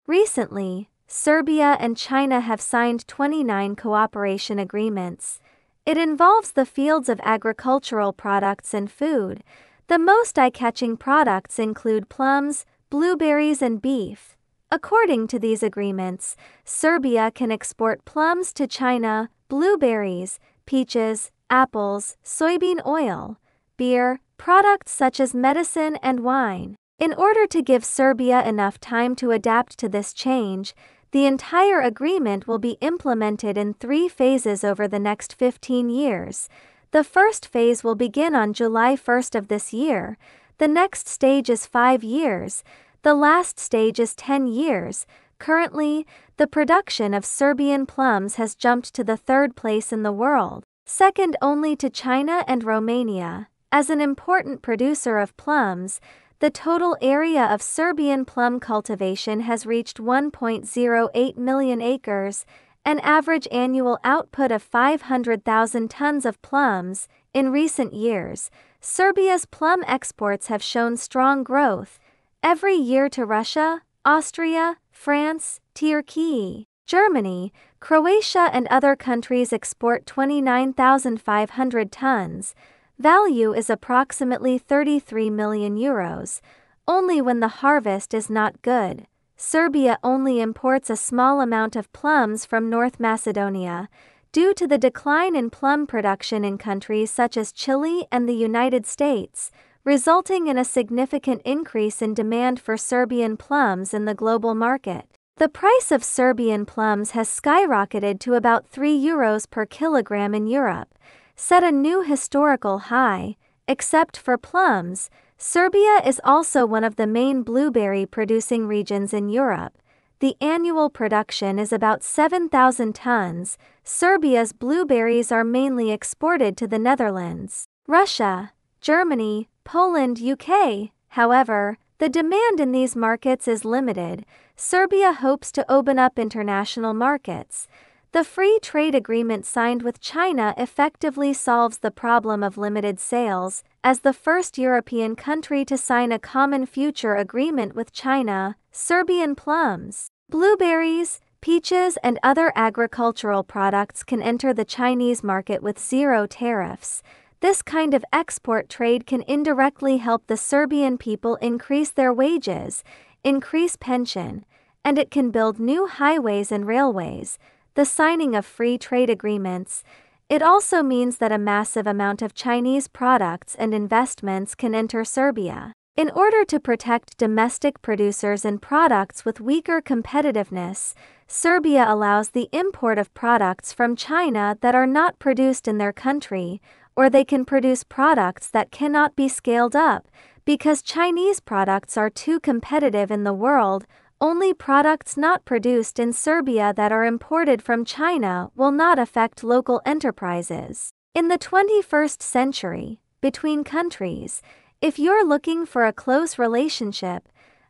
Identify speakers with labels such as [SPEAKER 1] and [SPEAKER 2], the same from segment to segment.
[SPEAKER 1] Recently, Serbia and China have signed 29 cooperation agreements. It involves the fields of agricultural products and food. The most eye-catching products include plums, blueberries, and beef. According to these agreements, Serbia can export plums to China, blueberries, peaches, apples, soybean oil, beer, products such as medicine and wine. In order to give Serbia enough time to adapt to this change, the entire agreement will be implemented in 3 phases over the next 15 years. The first phase will begin on July 1st of this year. The next stage is 5 years. The last stage is 10 years. Currently, the production of Serbian plums has jumped to the 3rd place in the world, second only to China and Romania. As an important producer of plums, the total area of Serbian plum cultivation has reached 1.08 million acres, an average annual output of 500,000 tons of plums. In recent years, Serbia's plum exports have shown strong growth every year to Russia, Austria, France, Turkey, Germany, Croatia, and other countries export 29,500 tons. Value is approximately 33 million euros. Only when the harvest is not good. Serbia only imports a small amount of plums from North Macedonia, due to the decline in plum production in countries such as Chile and the United States, resulting in a significant increase in demand for Serbian plums in the global market. The price of Serbian plums has skyrocketed to about 3 euros per kilogram in Europe, set a new historical high. Except for plums, Serbia is also one of the main blueberry producing regions in Europe. The annual production is about 7,000 tons. Serbia's blueberries are mainly exported to the Netherlands, Russia, Germany, Poland, UK. However, the demand in these markets is limited. Serbia hopes to open up international markets. The free trade agreement signed with China effectively solves the problem of limited sales. As the first European country to sign a common future agreement with China, Serbian plums, blueberries, peaches, and other agricultural products can enter the Chinese market with 0 tariffs. This kind of export trade can indirectly help the Serbian people increase their wages, increase pension, and it can build new highways and railways. The signing of free trade agreements, it also means that a massive amount of Chinese products and investments can enter Serbia. In order to protect domestic producers and products with weaker competitiveness, Serbia allows the import of products from China that are not produced in their country, or they can produce products that cannot be scaled up, because Chinese products are too competitive in the world. Only products not produced in Serbia that are imported from China will not affect local enterprises. In the 21st century, between countries, if you're looking for a close relationship,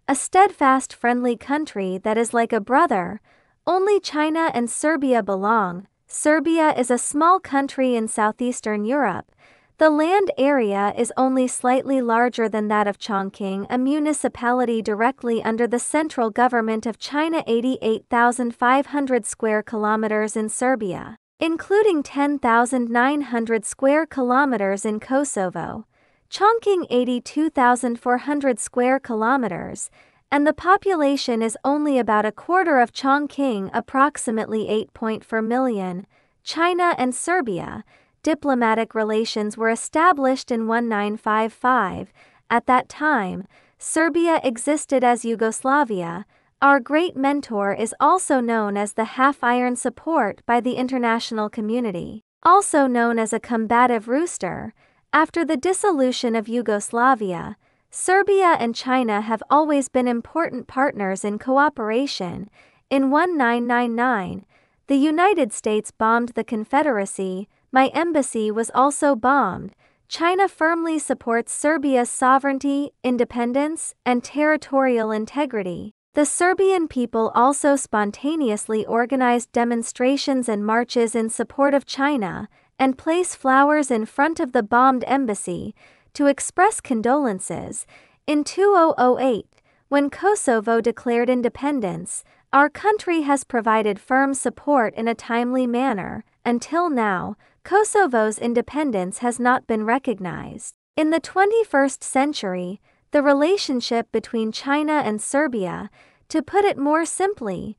[SPEAKER 1] a steadfast friendly country that is like a brother, only China and Serbia belong. Serbia is a small country in southeastern Europe. The land area is only slightly larger than that of Chongqing, a municipality directly under the central government of China. 88,500 square kilometers in Serbia, including 10,900 square kilometers in Kosovo. Chongqing 82,400 square kilometers, and the population is only about a quarter of Chongqing, approximately 8.4 million. China and Serbia. Diplomatic relations were established in 1955. At that time, Serbia existed as Yugoslavia. Our great mentor is also known as the half-iron support by the international community, also known as a combative rooster. After the dissolution of Yugoslavia, Serbia and China have always been important partners in cooperation. In 1999, the United States bombed the Confederacy. My embassy was also bombed. China firmly supports Serbia's sovereignty, independence, and territorial integrity. The Serbian people also spontaneously organized demonstrations and marches in support of China, and place flowers in front of the bombed embassy to express condolences. In 2008, when Kosovo declared independence, our country has provided firm support in a timely manner. Until now, Kosovo's independence has not been recognized. In the 21st century, the relationship between China and Serbia, to put it more simply,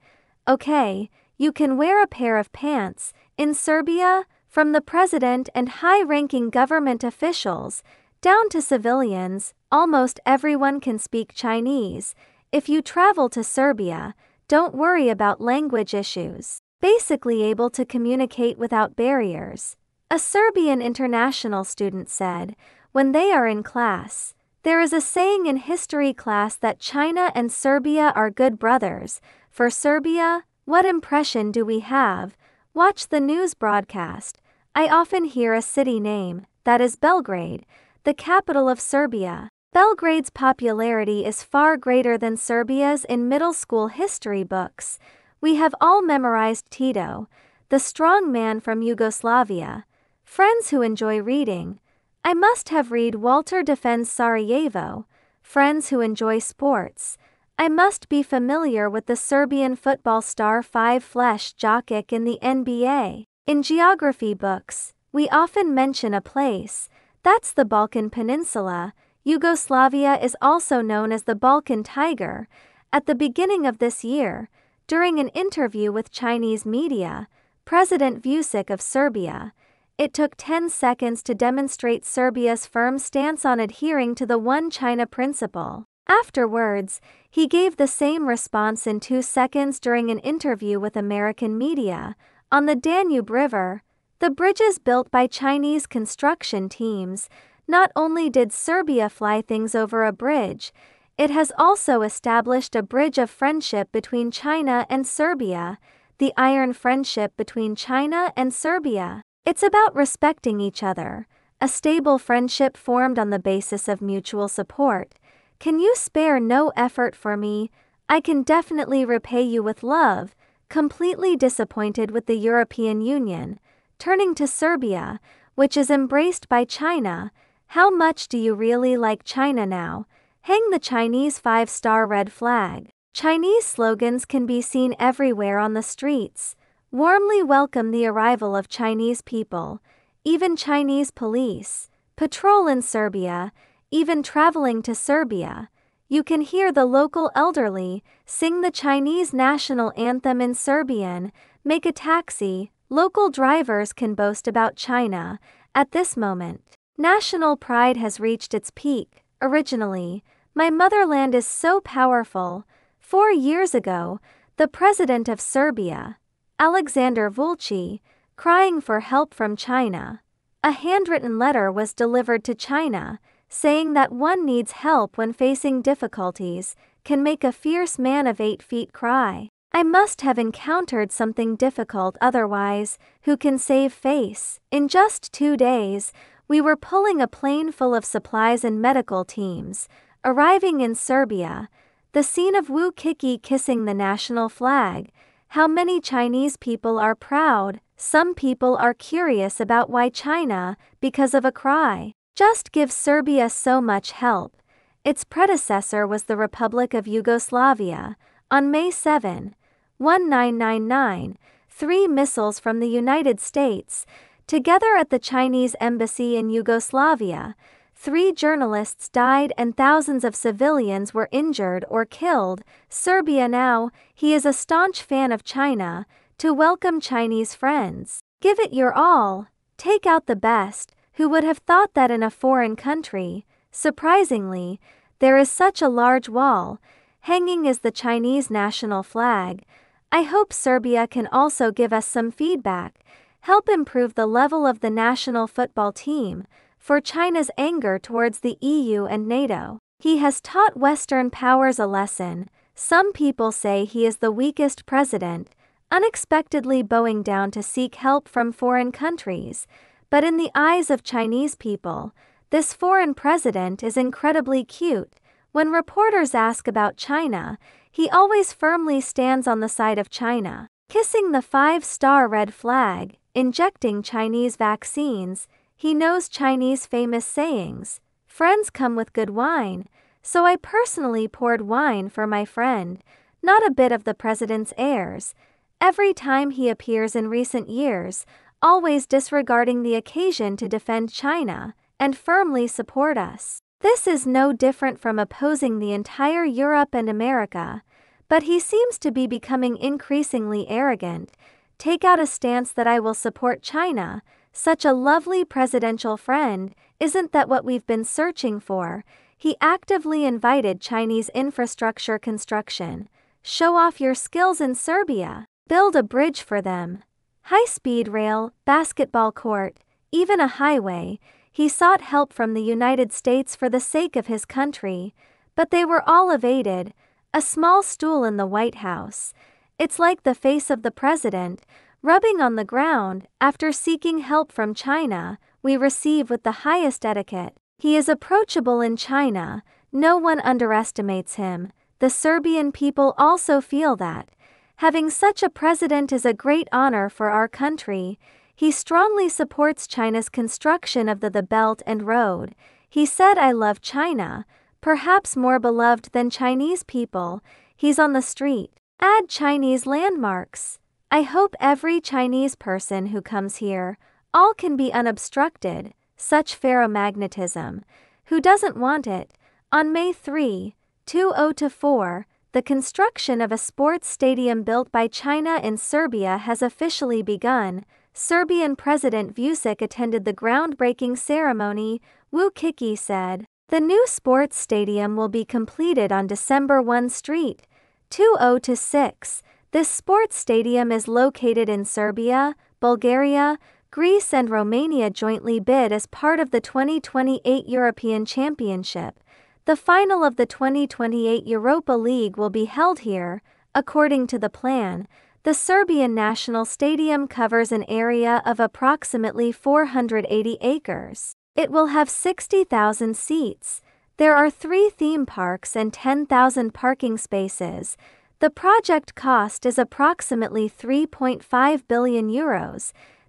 [SPEAKER 1] okay, you can wear a pair of pants. In Serbia, from the president and high-ranking government officials, down to civilians, almost everyone can speak Chinese. If you travel to Serbia, don't worry about language issues. Basically able to communicate without barriers. A Serbian international student said, when they are in class, there is a saying in history class that China and Serbia are good brothers. For Serbia, what impression do we have? Watch the news broadcast. I often hear a city name, that is Belgrade, the capital of Serbia. Belgrade's popularity is far greater than Serbia's in middle school history books. We have all memorized Tito, the strong man from Yugoslavia. Friends who enjoy reading. I must have read Walter Defends Sarajevo. Friends who enjoy sports. I must be familiar with the Serbian football star Flesh Jokic in the NBA. In geography books, we often mention a place. That's the Balkan Peninsula. Yugoslavia is also known as the Balkan Tiger. At the beginning of this year, during an interview with Chinese media, President Vučić of Serbia, it took 10 seconds to demonstrate Serbia's firm stance on adhering to the One China principle. Afterwards, he gave the same response in 2 seconds during an interview with American media. On the Danube River, the bridges built by Chinese construction teams, not only did Serbia fly things over a bridge, it has also established a bridge of friendship between China and Serbia, the Iron Friendship between China and Serbia. It's about respecting each other, a stable friendship formed on the basis of mutual support. Can you spare no effort for me? I can definitely repay you with love. Completely disappointed with the European Union, turning to Serbia, which is embraced by China. How much do you really like China now? Hang the Chinese 5-star red flag. Chinese slogans can be seen everywhere on the streets. Warmly welcome the arrival of Chinese people, even Chinese police, patrol in Serbia, even traveling to Serbia. You can hear the local elderly sing the Chinese national anthem in Serbian, make a taxi. Local drivers can boast about China. At this moment, national pride has reached its peak. Originally, my motherland is so powerful. 4 years ago, the president of Serbia, Aleksandar Vučić, crying for help from China. A handwritten letter was delivered to China, saying that one needs help when facing difficulties, can make a fierce man of 8 feet cry. I must have encountered something difficult otherwise. Who can save face? In just 2 days, we were pulling a plane full of supplies and medical teams, arriving in Serbia. The scene of Wu Kiki kissing the national flag. How many Chinese people are proud? Some people are curious about why China, because of a cry. Just gives Serbia so much help. Its predecessor was the Republic of Yugoslavia. On May 7, 1999, 3 missiles from the United States, together at the Chinese embassy in Yugoslavia. 3 journalists died and thousands of civilians were injured or killed. Serbia now, he is a staunch fan of China, to welcome Chinese friends. Give it your all. Take out the best. Who would have thought that in a foreign country, surprisingly, there is such a large wall, hanging is the Chinese national flag. I hope Serbia can also give us some feedback, help improve the level of the national football team, for China's anger towards the EU and NATO. He has taught Western powers a lesson. Some people say he is the weakest president, unexpectedly bowing down to seek help from foreign countries. But in the eyes of Chinese people, this foreign president is incredibly cute. When reporters ask about China, he always firmly stands on the side of China. Kissing the 5-star red flag, injecting Chinese vaccines, he knows Chinese famous sayings. Friends come with good wine. so I personally poured wine for my friend, not a bit of the president's heirs, every time he appears in recent years, always disregarding the occasion to defend China and firmly support us. This is no different from opposing the entire Europe and America, but he seems to be becoming increasingly arrogant. Take out a stance that I will support China, such a lovely presidential friend, isn't that what we've been searching for? He actively invited Chinese infrastructure construction. Show off your skills in Serbia. Build a bridge for them. High-speed rail, basketball court, even a highway. He sought help from the United States for the sake of his country, but they were all evaded. A small stool in the White House. It's like the face of the president, rubbing on the ground. After seeking help from China, we receive with the highest etiquette. He is approachable in China, no one underestimates him. The Serbian people also feel that. Having such a president is a great honor for our country. He strongly supports China's construction of the Belt and Road. He said, I love China, perhaps more beloved than Chinese people. He's on the street. Add Chinese landmarks. I hope every Chinese person who comes here, all can be unobstructed. Such ferromagnetism. Who doesn't want it? On May 3, 2024, the construction of a sports stadium built by China in Serbia has officially begun. Serbian President Vučić attended the groundbreaking ceremony, Vučić said. The new sports stadium will be completed on December 1 Street, 2026. This sports stadium is located in Serbia, Bulgaria, Greece and Romania jointly bid as part of the 2028 European Championship. The final of the 2028 Europa League will be held here. According to the plan, the Serbian national stadium covers an area of approximately 480 acres. It will have 60,000 seats. There are 3 theme parks and 10,000 parking spaces. The project cost is approximately €3.5 billion.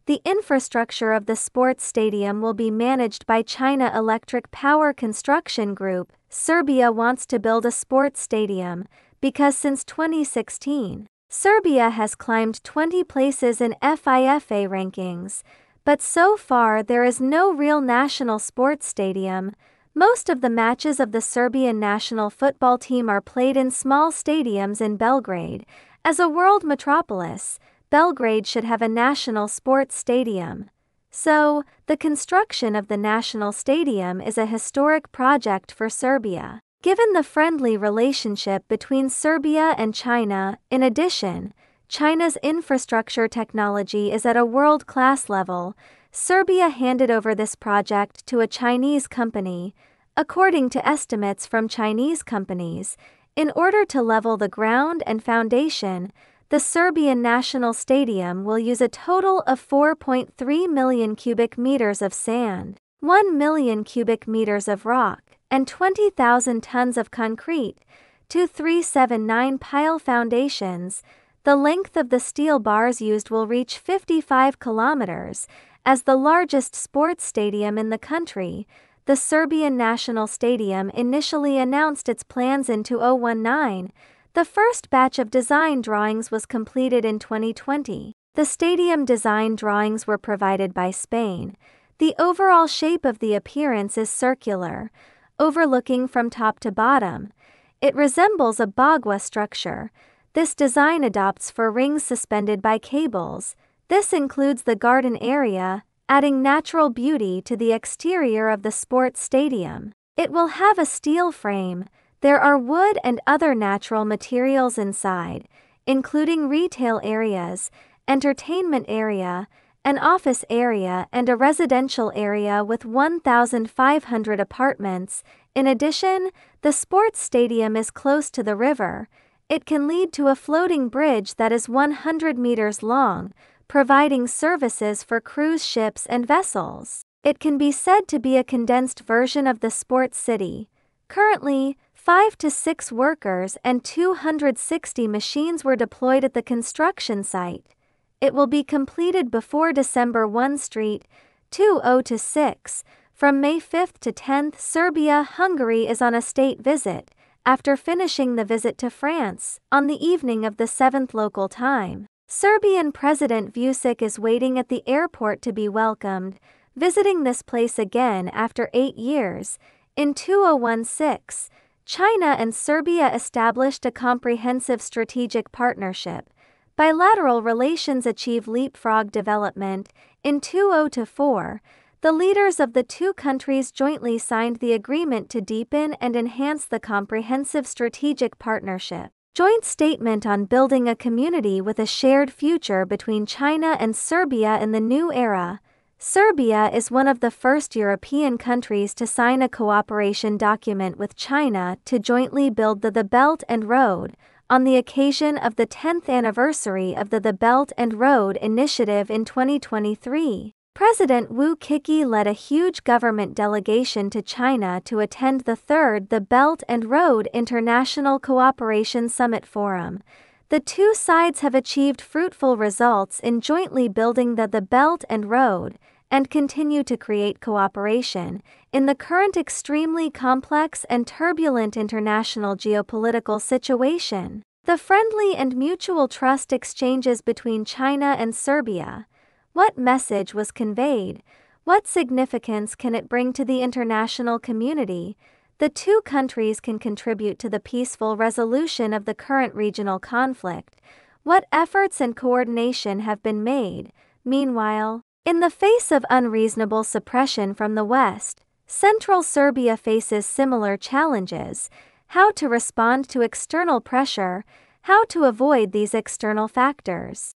[SPEAKER 1] The infrastructure of the sports stadium will be managed by China Electric Power Construction Group. Serbia wants to build a sports stadium because since 2016, Serbia has climbed 20 places in FIFA rankings, but so far there is no real national sports stadium. Most of the matches of the Serbian national football team are played in small stadiums in Belgrade. As a world metropolis, Belgrade should have a national sports stadium. So, the construction of the national stadium is a historic project for Serbia. Given the friendly relationship between Serbia and China, in addition, China's infrastructure technology is at a world-class level. Serbia handed over this project to a Chinese company. According to estimates from Chinese companies, in order to level the ground and foundation, the Serbian National Stadium will use a total of 4.3 million cubic meters of sand, 1 million cubic meters of rock, and 20,000 tons of concrete. 2379 pile foundations. The length of the steel bars used will reach 55 kilometers. As the largest sports stadium in the country, the Serbian National Stadium initially announced its plans in 2019. The first batch of design drawings was completed in 2020. The stadium design drawings were provided by Spain. The overall shape of the appearance is circular, overlooking from top to bottom. It resembles a bagua structure. This design adopts for rings suspended by cables. This includes the garden area, adding natural beauty to the exterior of the sports stadium. It will have a steel frame. There are wood and other natural materials inside, including retail areas, entertainment area, an office area and a residential area with 1,500 apartments. In addition, the sports stadium is close to the river. It can lead to a floating bridge that is 100 meters long, providing services for cruise ships and vessels. It can be said to be a condensed version of the sports city. Currently, 5 to 6 workers and 260 machines were deployed at the construction site. It will be completed before December 1 Street, 2026. From May 5 to 10, Serbia-Hungary is on a state visit, after finishing the visit to France, on the evening of the 7th local time. Serbian President Vučić is waiting at the airport to be welcomed, visiting this place again after 8 years. In 2016, China and Serbia established a comprehensive strategic partnership. Bilateral relations achieve leapfrog development. In 2004, the leaders of the two countries jointly signed the agreement to deepen and enhance the comprehensive strategic partnership. Joint statement on building a community with a shared future between China and Serbia in the new era. Serbia is one of the first European countries to sign a cooperation document with China to jointly build the Belt and Road, on the occasion of the 10th anniversary of the Belt and Road Initiative in 2023. President Wu Kiki led a huge government delegation to China to attend the third The Belt and Road International Cooperation Summit Forum. The two sides have achieved fruitful results in jointly building the Belt and Road, and continue to create cooperation in the current extremely complex and turbulent international geopolitical situation. The friendly and mutual trust exchanges between China and Serbia. What message was conveyed? What significance can it bring to the international community? The two countries can contribute to the peaceful resolution of the current regional conflict. What efforts and coordination have been made? Meanwhile, in the face of unreasonable suppression from the West, Central Serbia faces similar challenges. How to respond to external pressure? How to avoid these external factors?